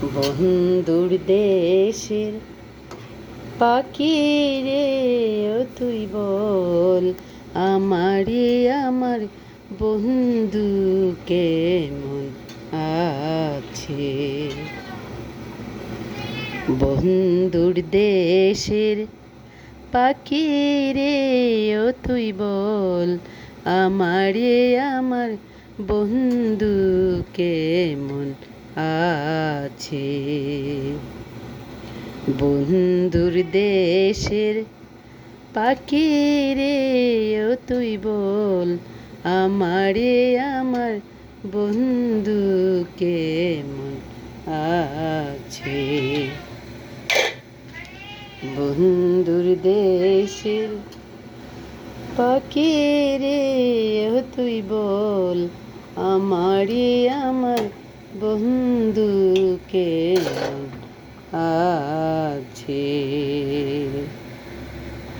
বন্ধুর দেশের পাখি রে, ও তুই বল আমারে আমার বন্ধু কেমন আছে। বন্ধুর দেশের পাখি রে, ও তুই বল আমারে আমার বন্ধু কেমন আছে। বন্ধুর দেশের পাখি রে, ও তুই বল আমারে আমার বন্ধু কেমন আছে। বন্ধুর দেশের পাখি রে, ও তুই বল আমারে আমার বন্ধু কেমন আছে।